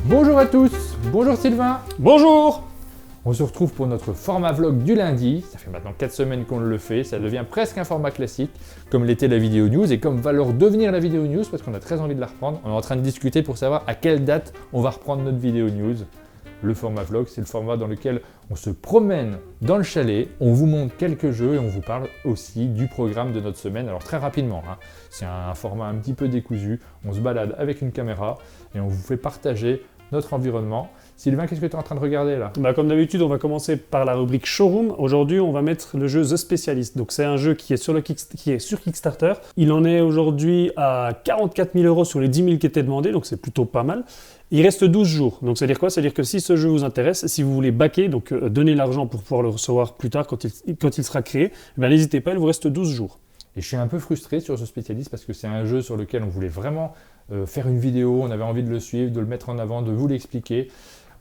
Bonjour à tous, bonjour Sylvain. Bonjour. On se retrouve pour notre format vlog du lundi. Ça fait maintenant 4 semaines qu'on le fait, ça devient presque un format classique, comme l'était la vidéo news et comme va leur devenir la vidéo news parce qu'on a très envie de la reprendre. On est en train de discuter pour savoir à quelle date on va reprendre notre vidéo news. Le format vlog, c'est le format dans lequel on se promène dans le chalet, on vous montre quelques jeux et on vous parle aussi du programme de notre semaine. Alors très rapidement, c'est un format un petit peu décousu, on se balade avec une caméra et on vous fait partager notre environnement. Sylvain, qu'est-ce que tu es en train de regarder là ? Comme d'habitude, on va commencer par la rubrique Showroom. Aujourd'hui, on va mettre le jeu The Specialist. Donc, c'est un jeu qui est sur Kickstarter. Il en est aujourd'hui à 44 000 € sur les 10 000 qui étaient demandés, donc c'est plutôt pas mal. Il reste 12 jours. Donc, ça veut dire quoi ? Ça veut dire que si ce jeu vous intéresse, si vous voulez backer, donc donner l'argent pour pouvoir le recevoir plus tard quand il sera créé, n'hésitez pas, il vous reste 12 jours. Et je suis un peu frustré sur ce spécialiste parce que c'est un jeu sur lequel on voulait vraiment faire une vidéo, on avait envie de le suivre, de le mettre en avant, de vous l'expliquer.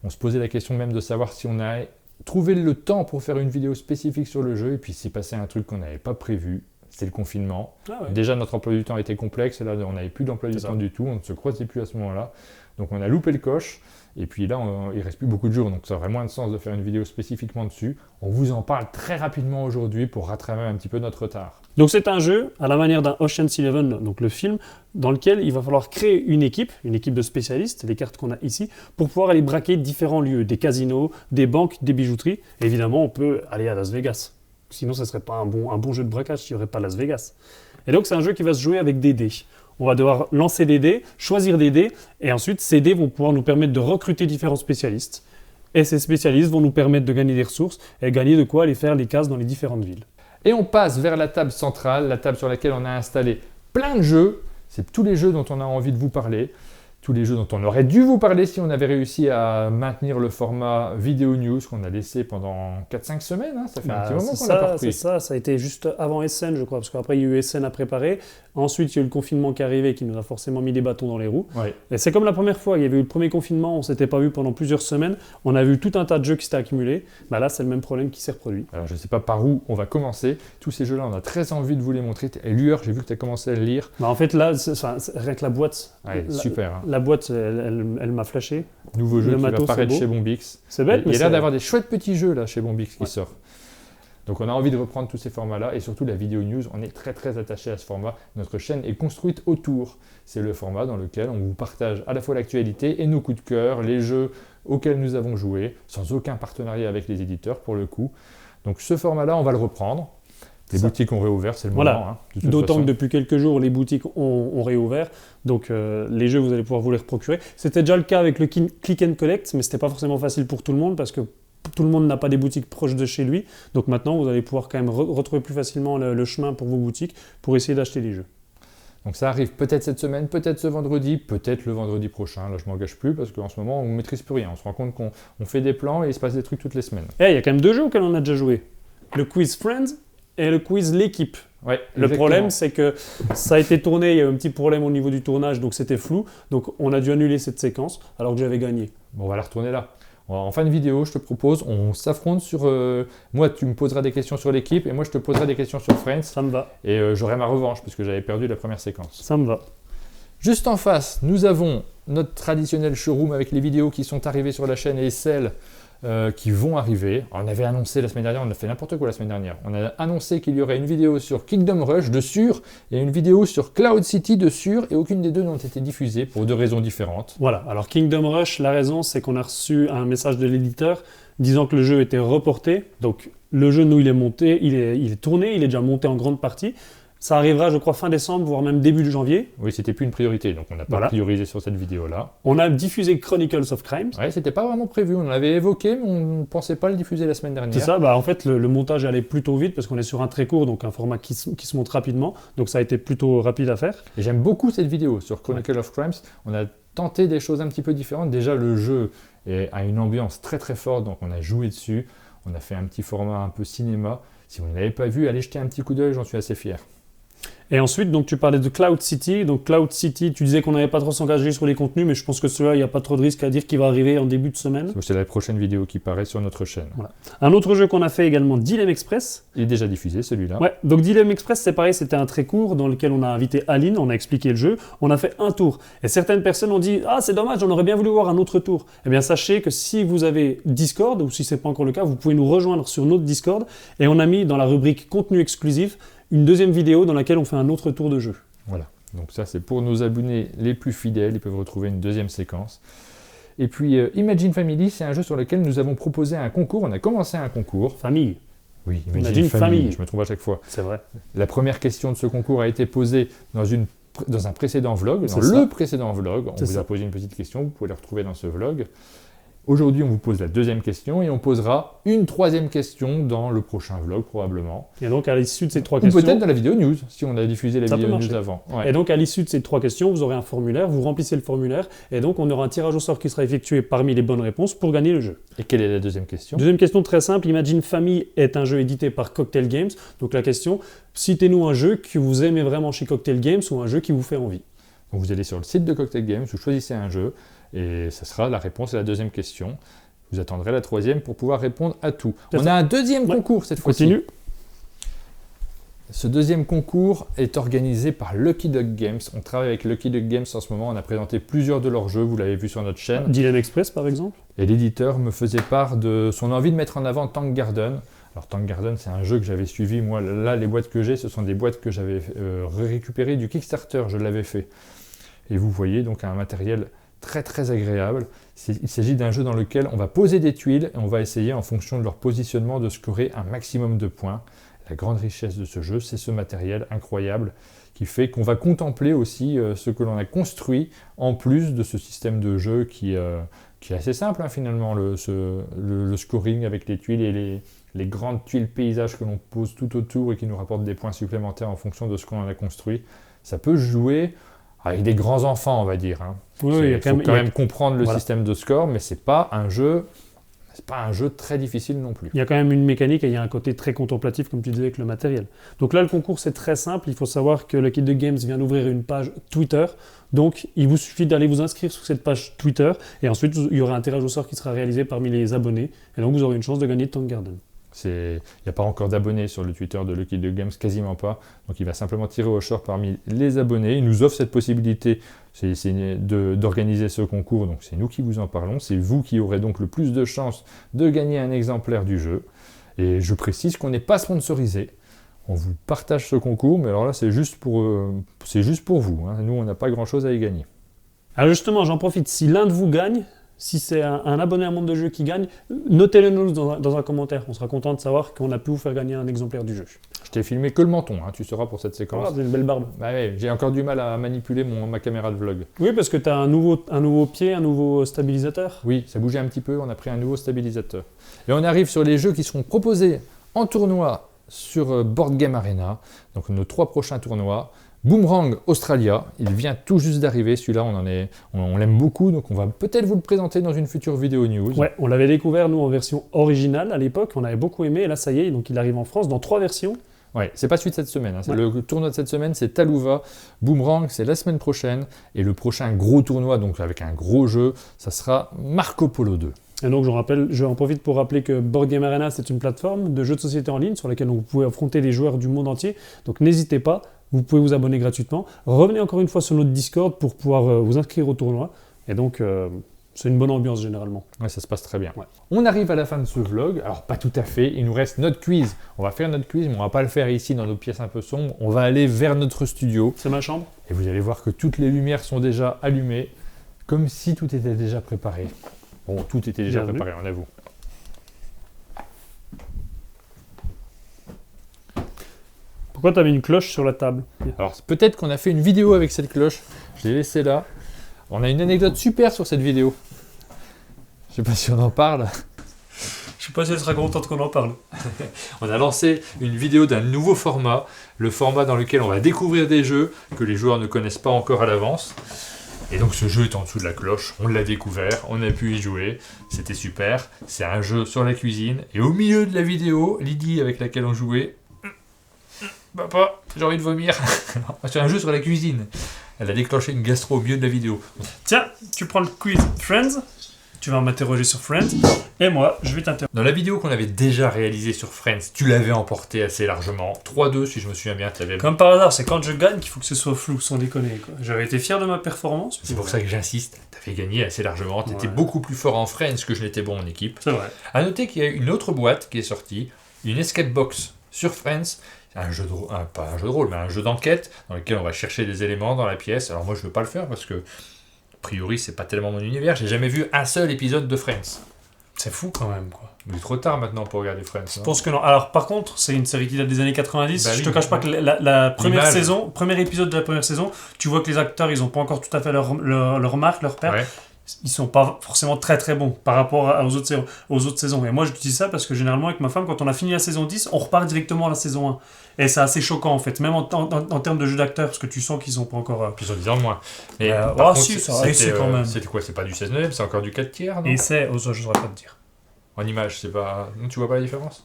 On se posait la question même de savoir si on a trouvé le temps pour faire une vidéo spécifique sur le jeu et puis s'est passé un truc qu'on n'avait pas prévu, c'est le confinement. Ah ouais. Déjà notre emploi du temps était complexe et là on n'avait plus d'emploi du temps du tout, on ne se croisait plus à ce moment-là. Donc on a loupé le coche et puis là il ne reste plus beaucoup de jours donc ça aurait moins de sens de faire une vidéo spécifiquement dessus. On vous en parle très rapidement aujourd'hui pour rattraper un petit peu notre retard. Donc c'est un jeu à la manière d'un Ocean's Eleven, donc le film, dans lequel il va falloir créer une équipe de spécialistes, les cartes qu'on a ici, pour pouvoir aller braquer différents lieux, des casinos, des banques, des bijouteries. Et évidemment, on peut aller à Las Vegas. Sinon, ce ne serait pas un bon jeu de braquage s'il n'y aurait pas Las Vegas. Et donc c'est un jeu qui va se jouer avec des dés. On va devoir lancer des dés, choisir des dés, et ensuite ces dés vont pouvoir nous permettre de recruter différents spécialistes. Et ces spécialistes vont nous permettre de gagner des ressources et gagner de quoi aller faire les cases dans les différentes villes. Et on passe vers la table centrale, la table sur laquelle on a installé plein de jeux. C'est tous les jeux dont on a envie de vous parler, tous les jeux dont on aurait dû vous parler si on avait réussi à maintenir le format vidéo news qu'on a laissé pendant 4-5 semaines. Ça fait un petit moment qu'on l'a pas repris. C'est ça a été juste avant SN, je crois, parce qu'après il y a eu SN à préparer. Ensuite, il y a eu le confinement qui est arrivé, qui nous a forcément mis des bâtons dans les roues. Ouais. Et c'est comme la première fois, il y avait eu le premier confinement, on ne s'était pas vu pendant plusieurs semaines, on a vu tout un tas de jeux qui s'étaient accumulés. Là, c'est le même problème qui s'est reproduit. Alors, je ne sais pas par où on va commencer. Tous ces jeux-là, on a très envie de vous les montrer. Et Lueur, j'ai vu que tu as commencé à le lire. En fait, là, rien que la boîte, super. La boîte, elle m'a flashé. Nouveau jeu qui va apparaître chez Bombix. C'est bête, il y a l'air d'avoir des chouettes petits jeux là chez Bombix qui sortent. Donc on a envie de reprendre tous ces formats-là et surtout la vidéo news, on est très très attaché à ce format. Notre chaîne est construite autour. C'est le format dans lequel on vous partage à la fois l'actualité et nos coups de cœur, les jeux auxquels nous avons joué, sans aucun partenariat avec les éditeurs pour le coup. Donc ce format-là, on va le reprendre. Les boutiques ont réouvert, c'est le moment. D'autant que depuis quelques jours, les boutiques ont réouvert. Donc les jeux, vous allez pouvoir vous les procurer. C'était déjà le cas avec le Click and Collect, mais ce n'était pas forcément facile pour tout le monde parce que tout le monde n'a pas des boutiques proches de chez lui. Donc maintenant, vous allez pouvoir quand même retrouver plus facilement le chemin pour vos boutiques pour essayer d'acheter les jeux. Donc ça arrive peut-être cette semaine, peut-être ce vendredi, peut-être le vendredi prochain. Là, je ne m'engage plus parce qu'en ce moment, on ne maîtrise plus rien. On se rend compte qu'on fait des plans et il se passe des trucs toutes les semaines. Il y a quand même 2 jeux auxquels on a déjà joué. Le quiz Friends et le quiz L'équipe. Ouais, le problème, c'est que ça a été tourné, il y a eu un petit problème au niveau du tournage, donc c'était flou. Donc on a dû annuler cette séquence alors que j'avais gagné. Bon, on va la retourner là. En fin de vidéo, je te propose, on s'affronte sur... moi, tu me poseras des questions sur l'équipe et moi, je te poserai des questions sur Friends. Ça me va. Et j'aurai ma revanche parce que j'avais perdu la première séquence. Ça me va. Juste en face, nous avons notre traditionnel showroom avec les vidéos qui sont arrivées sur la chaîne et celles qui vont arriver. Alors, on avait annoncé la semaine dernière, on a fait n'importe quoi la semaine dernière. On a annoncé qu'il y aurait une vidéo sur Kingdom Rush de sûr et une vidéo sur Cloud City de sûr et aucune des deux n'ont été diffusées pour 2 raisons différentes. Voilà, alors Kingdom Rush, la raison c'est qu'on a reçu un message de l'éditeur disant que le jeu était reporté. Donc le jeu, nous, il est monté, il est tourné, il est déjà monté en grande partie. Ça arrivera, je crois, fin décembre, voire même début de janvier. Oui, c'était plus une priorité, donc on n'a pas priorisé sur cette vidéo-là. On a diffusé Chronicles of Crimes. Ouais, c'était pas vraiment prévu, on l'avait évoqué, mais on ne pensait pas le diffuser la semaine dernière. C'est ça, en fait, le montage allait plutôt vite parce qu'on est sur un très court, donc un format qui se monte rapidement. Donc ça a été plutôt rapide à faire. Et j'aime beaucoup cette vidéo sur Chronicles of Crimes. On a tenté des choses un petit peu différentes. Déjà, le jeu a une ambiance très très forte, donc on a joué dessus. On a fait un petit format un peu cinéma. Si vous ne l'avez pas vu, allez jeter un petit coup d'œil, j'en suis assez fier. Et ensuite, donc, tu parlais de Cloud City. Donc, Cloud City, tu disais qu'on n'avait pas trop s'engager sur les contenus, mais je pense que celui-là, il n'y a pas trop de risque à dire qu'il va arriver en début de semaine. C'est la prochaine vidéo qui paraît sur notre chaîne. Voilà. Un autre jeu qu'on a fait également, Dilemme Express. Il est déjà diffusé celui-là. Ouais, donc Dilemme Express, c'est pareil, c'était un très court dans lequel on a invité Aline, on a expliqué le jeu, on a fait un tour. Et certaines personnes ont dit « Ah, c'est dommage, on aurait bien voulu voir un autre tour ». Eh bien, sachez que si vous avez Discord, ou si ce n'est pas encore le cas, vous pouvez nous rejoindre sur notre Discord. Et on a mis dans la rubrique contenu exclusif une deuxième vidéo dans laquelle on fait un autre tour de jeu. Voilà, donc ça c'est pour nos abonnés les plus fidèles, ils peuvent retrouver une deuxième séquence. Et puis Imagine Family, c'est un jeu sur lequel nous avons proposé un concours, on a commencé un concours. Famille. Oui, Imagine Family. Je me trompe à chaque fois. C'est vrai. La première question de ce concours a été posée dans un précédent vlog, dans le précédent vlog. On vous a posé une petite question, vous pouvez la retrouver dans ce vlog. Aujourd'hui, on vous pose la deuxième question et on posera une troisième question dans le prochain vlog probablement. Et donc à l'issue de ces trois questions... Ou peut-être dans la vidéo news, si on a diffusé la vidéo news avant. Ouais. Et donc à l'issue de ces trois questions, vous aurez un formulaire, vous remplissez le formulaire et donc on aura un tirage au sort qui sera effectué parmi les bonnes réponses pour gagner le jeu. Et quelle est la deuxième question? Deuxième question très simple, Imagine Family est un jeu édité par Cocktail Games. Donc la question, citez-nous un jeu que vous aimez vraiment chez Cocktail Games ou un jeu qui vous fait envie. Donc vous allez sur le site de Cocktail Games, vous choisissez un jeu et ça sera la réponse à la deuxième question. Vous attendrez la troisième pour pouvoir répondre à tout. On a un deuxième concours cette fois-ci. Continue. Ce deuxième concours est organisé par Lucky Duck Games. On travaille avec Lucky Duck Games en ce moment. On a présenté plusieurs de leurs jeux, vous l'avez vu sur notre chaîne. Dilemme Express par exemple. Et l'éditeur me faisait part de son envie de mettre en avant Tank Garden. Alors Tank Garden, c'est un jeu que j'avais suivi. Moi, là, les boîtes que j'ai, ce sont des boîtes que j'avais récupérées du Kickstarter. Je l'avais fait. Et vous voyez donc un matériel très très agréable. Il s'agit d'un jeu dans lequel on va poser des tuiles et on va essayer en fonction de leur positionnement de scorer un maximum de points. La grande richesse de ce jeu, c'est ce matériel incroyable qui fait qu'on va contempler aussi ce que l'on a construit en plus de ce système de jeu qui est assez simple hein, finalement, le scoring avec les tuiles et les grandes tuiles paysages que l'on pose tout autour et qui nous rapportent des points supplémentaires en fonction de ce qu'on a construit. Ça peut jouer avec des grands enfants, on va dire. Hein. Oui, il faut quand même comprendre le système de score, mais c'est pas un jeu très difficile non plus. Il y a quand même une mécanique et il y a un côté très contemplatif, comme tu disais, avec le matériel. Donc là, le concours, c'est très simple. Il faut savoir que Lucky Duck Games vient d'ouvrir une page Twitter. Donc, il vous suffit d'aller vous inscrire sur cette page Twitter. Et ensuite, il y aura un tirage au sort qui sera réalisé parmi les abonnés. Et donc, vous aurez une chance de gagner Tank Garden. Il n'y a pas encore d'abonnés sur le Twitter de Lucky Duck Games, quasiment pas. Donc il va simplement tirer au sort parmi les abonnés. Il nous offre cette possibilité d'organiser ce concours. Donc c'est nous qui vous en parlons. C'est vous qui aurez donc le plus de chances de gagner un exemplaire du jeu. Et je précise qu'on n'est pas sponsorisé. On vous partage ce concours, mais alors là c'est juste pour vous. Hein. Nous on n'a pas grand chose à y gagner. Alors justement, j'en profite. Si l'un de vous gagne, si c'est un abonné à Monde de Jeu qui gagne, notez-le nous dans un commentaire. On sera content de savoir qu'on a pu vous faire gagner un exemplaire du jeu. Je t'ai filmé que le menton, hein, tu sauras pour cette séquence. Ah, c'est une belle barbe. Bah ouais, j'ai encore du mal à manipuler ma caméra de vlog. Oui, parce que tu as un nouveau pied, un nouveau stabilisateur. Oui, ça bougeait un petit peu, on a pris un nouveau stabilisateur. Et on arrive sur les jeux qui seront proposés en tournoi sur Board Game Arena. Donc nos 3 prochains tournois. Boomerang Australia, il vient tout juste d'arriver, celui-là on l'aime beaucoup, donc on va peut-être vous le présenter dans une future vidéo news. Ouais, on l'avait découvert nous en version originale à l'époque, on avait beaucoup aimé, et là ça y est, donc il arrive en France dans 3 versions. Ouais, c'est pas celui de cette semaine, hein. Le tournoi de cette semaine c'est Talouva, Boomerang c'est la semaine prochaine, et le prochain gros tournoi, donc avec un gros jeu, ça sera Marco Polo 2. Et donc j'en profite pour rappeler que Board Game Arena c'est une plateforme de jeux de société en ligne sur laquelle vous pouvez affronter des joueurs du monde entier, donc n'hésitez pas. Vous pouvez vous abonner gratuitement. Revenez encore une fois sur notre Discord pour pouvoir vous inscrire au tournoi. Et donc, c'est une bonne ambiance généralement. Ouais, ça se passe très bien. Ouais. On arrive à la fin de ce vlog. Alors, pas tout à fait. Il nous reste notre quiz. On va faire notre quiz, mais on va pas le faire ici dans nos pièces un peu sombres. On va aller vers notre studio. C'est ma chambre. Et vous allez voir que toutes les lumières sont déjà allumées, comme si tout était déjà préparé. Bon, tout était déjà préparé, on avoue. Pourquoi tu as mis une cloche sur la table? Alors peut-être qu'on a fait une vidéo avec cette cloche. Je l'ai laissée là. On a une anecdote super sur cette vidéo. Je sais pas si on en parle. Je sais pas si elle sera contente qu'on en parle. On a lancé une vidéo d'un nouveau format. Le format dans lequel on va découvrir des jeux que les joueurs ne connaissent pas encore à l'avance. Et donc ce jeu est en dessous de la cloche. On l'a découvert, on a pu y jouer. C'était super. C'est un jeu sur la cuisine. Et au milieu de la vidéo, Lydie avec laquelle on jouait... Papa, j'ai envie de vomir. C'est un jeu sur la cuisine. Elle a déclenché une gastro au milieu de la vidéo. Tiens, tu prends le quiz Friends, tu vas m'interroger sur Friends, et moi, je vais t'interroger. Dans la vidéo qu'on avait déjà réalisée sur Friends, tu l'avais emporté assez largement. 3-2 si je me souviens bien. Comme par hasard, c'est quand je gagne qu'il faut que ce soit flou, sans déconner, quoi. J'avais été fier de ma performance. C'est pour ça que j'insiste. T'avais gagné assez largement. T'étais Ouais. beaucoup plus fort en Friends que je n'étais bon en équipe. C'est vrai. À noter qu'il y a une autre boîte qui est sortie, une escape box sur Friends. Un jeu de rôle, pas un jeu de rôle, mais un jeu d'enquête dans lequel on va chercher des éléments dans la pièce. Alors moi je veux pas le faire parce que a priori c'est pas tellement mon univers. J'ai jamais vu un seul épisode de Friends. C'est fou quand même, quoi. Il est trop tard maintenant pour regarder Friends. Je pense que non. Alors par contre, c'est une série qui date des années 90. Bah Je oui, te cache pas que la première L'image. saison, premier épisode de la première saison, tu vois que les acteurs, ils ont pas encore tout à fait leur marque, leur père. Ouais. Ils sont pas forcément très très bons par rapport aux autres saisons. Et moi, je dis ça parce que généralement, avec ma femme, quand on a fini la saison 10, on repart directement à la saison 1. Et c'est assez choquant en fait, même en termes de jeu d'acteurs, parce que tu sens qu'ils sont pas encore. Puis en disant moins. Et par ah contre, si, ça va, c'est quand même. C'était quoi? C'est pas du 16/9, c'est encore du 4 tiers, non? Et c'est. Oh, ça, je saurais pas te dire. En image, c'est pas. Non, tu vois pas la différence?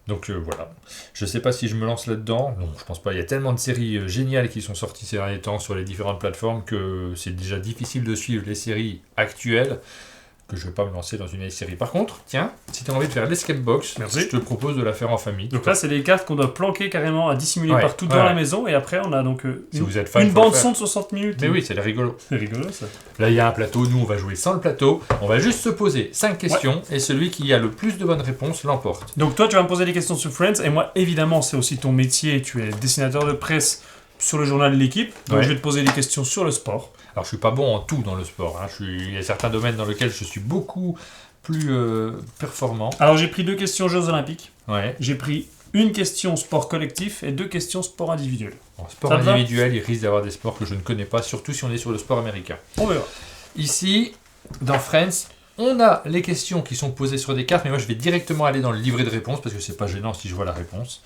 Donc voilà. Je sais pas si je me lance là-dedans. Non, je pense pas. Il y a tellement de séries géniales qui sont sorties ces derniers temps sur les différentes plateformes que c'est déjà difficile de suivre les séries actuelles, que je vais pas me lancer dans une vieille série. Par contre, tiens, si tu as envie de faire l'escape box, Merci. je te propose de la faire en famille. Donc là, c'est des cartes qu'on doit planquer carrément à dissimuler Ouais, partout ouais, dans ouais. la maison. Et après, on a donc Si vous êtes fan, une faut le bande faire. son de 60 minutes. Mais oui, c'est rigolo. C'est rigolo ça. Là, il y a un plateau. Nous, on va jouer sans le plateau. On va juste se poser 5 questions et celui qui a le plus de bonnes réponses l'emporte. Donc toi, tu vas me poser des questions sur Friends. Et moi, évidemment, c'est aussi ton métier. Tu es dessinateur de presse sur le journal de l'équipe. Donc Ouais. je vais te poser des questions sur le sport. Alors, je suis pas bon en tout dans le sport. Hein. Il y a certains domaines dans lesquels je suis beaucoup plus performant. Alors j'ai pris 2 questions Jeux Olympiques. Ouais. J'ai pris une question sport collectif et 2 questions sport individuel. En sport Ça te va individuel, il risque d'avoir des sports que je ne connais pas, surtout si on est sur le sport américain. On verra. Ici, dans Friends, on a les questions qui sont posées sur des cartes, mais moi je vais directement aller dans le livret de réponse parce que c'est pas gênant si je vois la réponse.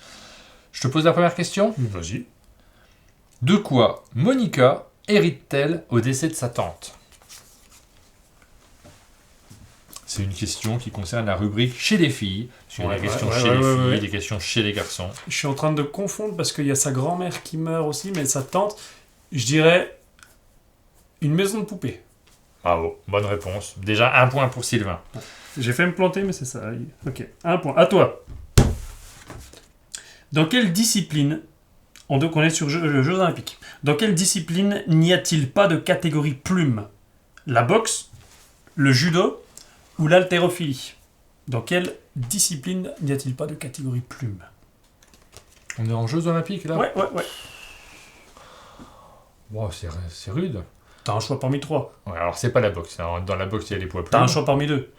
Je te pose la première question. Vas-y. De quoi Monica hérite-t-elle au décès de sa tante? C'est une question qui concerne la rubrique chez les filles. Parce qu'il y a des questions chez les filles, des questions chez les garçons. Je suis en train de confondre parce qu'il y a sa grand-mère qui meurt aussi, mais sa tante, je dirais une maison de poupée. Bravo, bonne réponse. Déjà 1 point pour Sylvain. J'ai fait me planter, mais c'est ça. Ok, 1 point. À toi. Dans quelle discipline, on est sur Jeux Olympiques, dans quelle discipline n'y a-t-il pas de catégorie plume? La boxe, le judo ou l'haltérophilie? Dans quelle discipline n'y a-t-il pas de catégorie plume? On est en Jeux Olympiques là? Ouais. Wow, c'est rude. T'as un choix parmi 3. Ouais, alors c'est pas la boxe. Dans la boxe, il y a les poids T'as un plumes. choix parmi 2.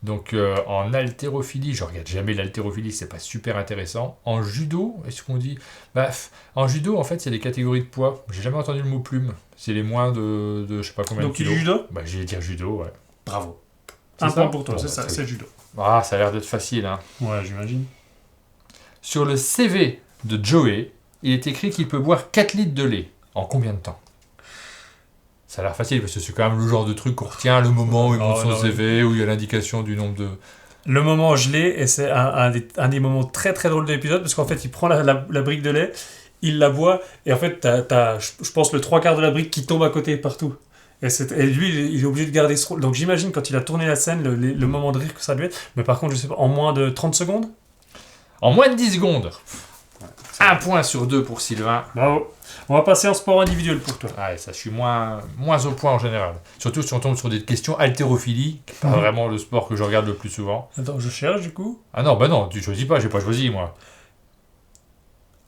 Donc en haltérophilie, je regarde jamais l'haltérophilie, c'est pas super intéressant. En judo, est-ce qu'on dit en judo, en fait, c'est des catégories de poids. J'ai jamais entendu le mot plume. C'est les moins de je sais pas combien Donc de tu kilos. dis judo? Bah, j'ai dire judo, ouais. Bravo. C'est 1 ça point pour toi, Bon, c'est bah, ça, très c'est bien. judo. Ah, ça a l'air d'être facile, hein. Ouais, j'imagine. Sur le CV de Joey, il est écrit qu'il peut boire 4 litres de lait. En combien de temps? Ça a l'air facile parce que c'est quand même le genre de truc qu'on retient, le moment où il monte son CV, où il y a l'indication du nombre de... Le moment je l'ai, et c'est un des moments très très drôles de l'épisode, parce qu'en fait, il prend la brique de lait, il la boit, et en fait, t'as, je pense, le 3/4 de la brique qui tombe à côté partout. Et lui, il est obligé de garder ce rôle. Donc j'imagine, quand il a tourné la scène, le moment de rire que ça a dû être, mais par contre, je sais pas, en moins de 30 secondes? En moins de 10 secondes. 1 point sur 2 pour Sylvain. Bravo. On va passer en sport individuel pour toi. Ouais, ça, je suis moins au point en général. Surtout si on tombe sur des questions haltérophilie, qui n'est pas vraiment le sport que je regarde le plus souvent. Attends, je cherche du coup. Ah non, bah non, tu choisis pas, j'ai pas choisi moi.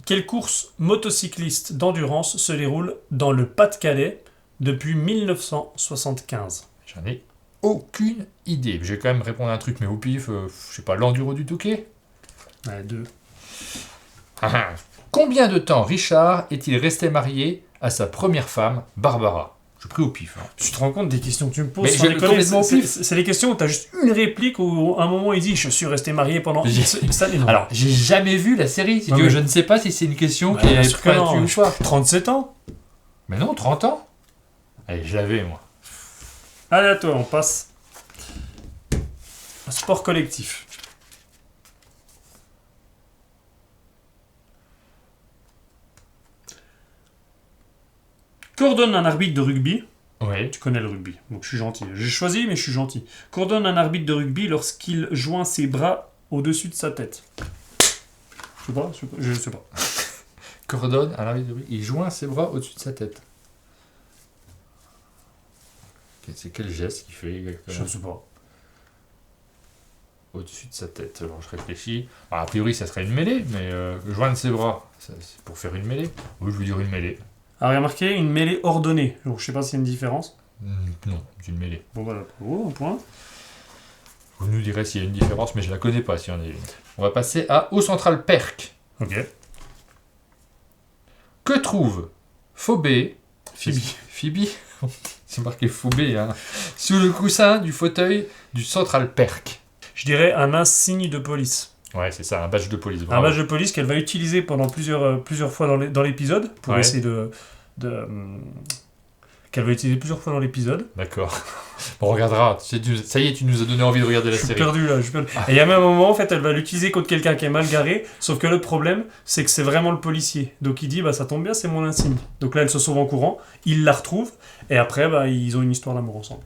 Quelle course motocycliste d'endurance se déroule dans le Pas-de-Calais depuis 1975? J'en ai aucune idée. Je vais quand même répondre à un truc, mais au pif, je sais pas, l'enduro du Touquet. Ouais, 2. Combien de temps Richard est-il resté marié à sa première femme, Barbara? Je prie au pif. Hein. Tu te rends compte des questions que tu me poses Mais sans je- déconner, complètement au pif. c'est les questions où tu as juste une réplique où à un moment il dit je suis resté marié pendant X années. Non. Alors, j'ai jamais vu la série, si Ouais, tu veux, mais- je ne sais pas si c'est une question Ouais, qui bien est sûr que non. pointue ou pas. 37 ans. Mais non, 30 ans. Allez, je l'avais, moi. Allez à toi, on passe. Sport collectif. Qu'ordonne un arbitre de rugby? Oui. Tu connais le rugby, donc je suis gentil. J'ai choisi, mais je suis gentil. Qu'ordonne un arbitre de rugby lorsqu'il joint ses bras au-dessus de sa tête? Je sais pas. Coordonne à l'arbitre de rugby. Il joint ses bras au-dessus de sa tête. C'est quel geste qu'il fait exactement? Je sais pas. Au-dessus de sa tête. Alors je réfléchis. A priori, ça serait une mêlée, mais joindre ses bras, c'est pour faire une mêlée. Oui, je veux dire une mêlée. Alors, il y a marqué une mêlée ordonnée. Donc, je sais pas s'il y a une différence. Non, c'est une mêlée. Bon, voilà. Oh, un point. Vous nous direz s'il y a une différence, mais je la connais pas s'il y en a une. On va passer à Au Central Perk. Ok. Que trouve Phobé Phoebe. Phoebe C'est marqué Phobé, hein. Sous le coussin du fauteuil du Central Perk. Je dirais un insigne de police. Ouais, c'est ça, un badge de police. Un Bravo. badge de police qu'elle va utiliser pendant plusieurs fois dans l'épisode pour Ouais. essayer qu'elle va utiliser plusieurs fois dans l'épisode. D'accord. On regardera. Ça y est, tu nous as donné envie de regarder la Je suis série. perdu là, je suis perdu. Et il y a même un moment, en fait, elle va l'utiliser contre quelqu'un qui est mal garé, sauf que le problème, c'est que c'est vraiment le policier. Donc il dit, bah ça tombe bien, c'est mon insigne. Donc là, elle se sauve en courant, il la retrouve, et après, bah ils ont une histoire d'amour ensemble.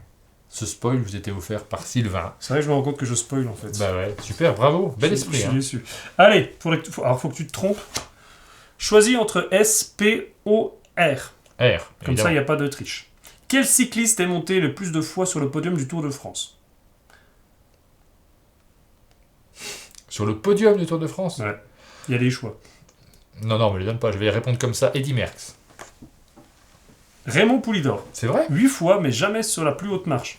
Ce spoil vous était offert par Sylvain. C'est vrai que je me rends compte que je spoil en fait. Bah ouais, super, bravo, bel esprit. Je suis Hein. déçu. Allez, alors faut que tu te trompes. Choisis entre S, P, O, R. R. Comme ça, il n'y a pas de triche. Quel cycliste est monté le plus de fois sur le podium du Tour de France? Sur le podium du Tour de France. Ouais. Il y a des choix. Non, me les donne pas, je vais répondre comme ça. Eddy Merckx. Raymond Poulidor. C'est vrai? 8 fois, mais jamais sur la plus haute marche.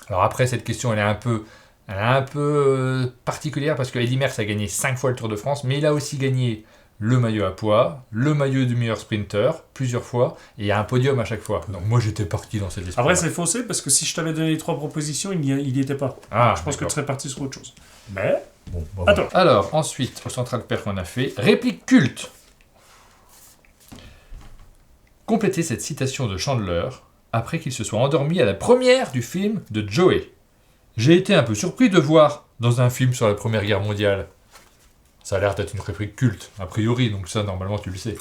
Alors après, cette question, elle est un peu particulière parce que Eddy Merckx a gagné 5 fois le Tour de France, mais il a aussi gagné le maillot à poids, le maillot du meilleur sprinter, plusieurs fois, et il y a un podium à chaque fois. Donc moi, j'étais parti dans cet esprit. Après, c'est faussé parce que si je t'avais donné les 3 propositions, il n'y était pas. Ah, Je pense que tu d'accord. serais parti sur autre chose. Mais, Bon, bah, Attends. voilà. Alors, ensuite, au Central Perk, on a fait réplique culte. Complétez cette citation de Chandler après qu'il se soit endormi à la première du film de Joey. J'ai été un peu surpris de voir dans un film sur la Première Guerre mondiale. Ça a l'air d'être une réplique culte, a priori, donc ça, normalement, tu le sais.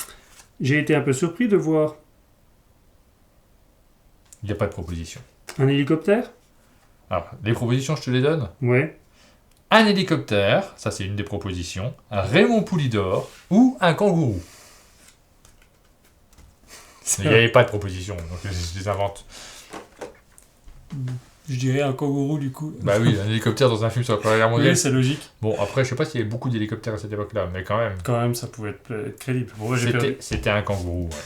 j'ai été un peu surpris de voir Il n'y a pas de proposition. un hélicoptère. Alors, les propositions, je te les donne. Ouais. Un hélicoptère, ça c'est une des propositions, un Raymond Poulidor ou un kangourou. Il n'y avait pas de proposition, donc je les invente. Je dirais un kangourou du coup. Bah oui, un hélicoptère dans un film sur la Première Guerre mondiale. Oui, c'est logique. Bon, après, je sais pas s'il y avait beaucoup d'hélicoptères à cette époque-là, mais quand même. Quand même, ça pouvait être crédible. Bon, ouais, j'ai perdu. C'était un kangourou, ouais.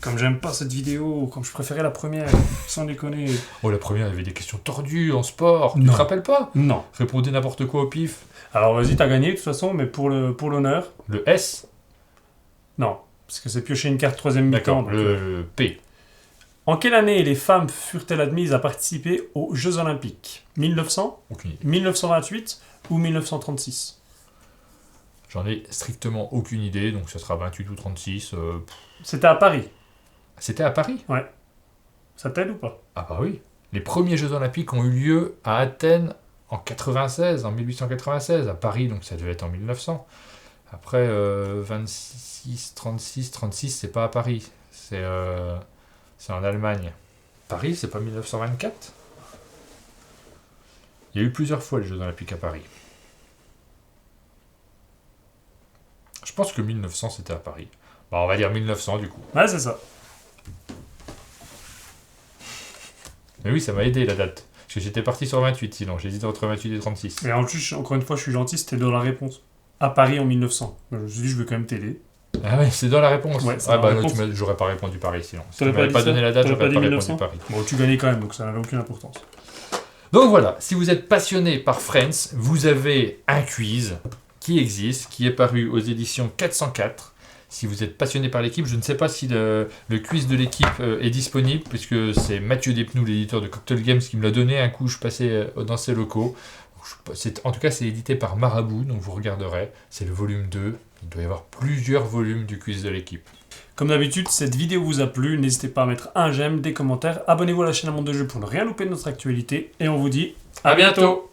Comme j'aime pas cette vidéo, comme je préférais la première, sans déconner. Oh, la première, il y avait des questions tordues en sport. Tu Non. te rappelles pas? Non. Répondez n'importe quoi au pif. Alors vas-y, t'as gagné de toute façon, mais pour l'honneur, Le S, non. Parce que c'est piocher une carte troisième mi-temps. d'accord. Le P. En quelle année les femmes furent-elles admises à participer aux Jeux Olympiques? 1900, Aucune idée. 1928 ou 1936? J'en ai strictement aucune idée, donc ça sera 28 ou 36. C'était à Paris. C'était à Paris? Ça t'aide ou pas? Ah bah oui. Les premiers Jeux Olympiques ont eu lieu à Athènes en 1896. À Paris, donc ça devait être en 1900. Après, 36, 36, c'est pas à Paris. C'est en Allemagne. Paris, c'est pas 1924? Il y a eu plusieurs fois les Jeux Olympiques à Paris. Je pense que 1900, c'était à Paris. Bah, on va dire 1900 du coup. Ouais, c'est ça. Mais oui, ça m'a aidé la date. Parce que j'étais parti sur 28 sinon. J'hésitais entre 28 et 36. Et en plus, encore une fois, je suis gentil, c'était dans la réponse. À Paris en 1900. Je me suis dit, je veux quand même t'aider. Ah ouais, c'est dans la réponse. Ouais, c'est ah dans bah la non, réponse. j'aurais pas répondu Paris sinon. Si tu T'aurais pas m'avais dit pas ça? donné la date, T'aurais j'aurais pas pas dit répondu 1900? Paris. Bon, tu gagnais quand même, donc ça n'avait aucune importance. Donc voilà, si vous êtes passionné par Friends, vous avez un quiz qui existe, qui est paru aux éditions 404. Si vous êtes passionné par l'équipe, je ne sais pas si le quiz de l'équipe est disponible, puisque c'est Mathieu Despnous, l'éditeur de Cocktail Games, qui me l'a donné un coup, je passais dans ses locaux. En tout cas, c'est édité par Marabout, donc vous regarderez. C'est le volume 2. Il doit y avoir plusieurs volumes du quiz de l'équipe. Comme d'habitude, cette vidéo vous a plu, n'hésitez pas à mettre un j'aime, des commentaires, abonnez-vous à la chaîne Un Monde de Jeux pour ne rien louper de notre actualité, et on vous dit À bientôt.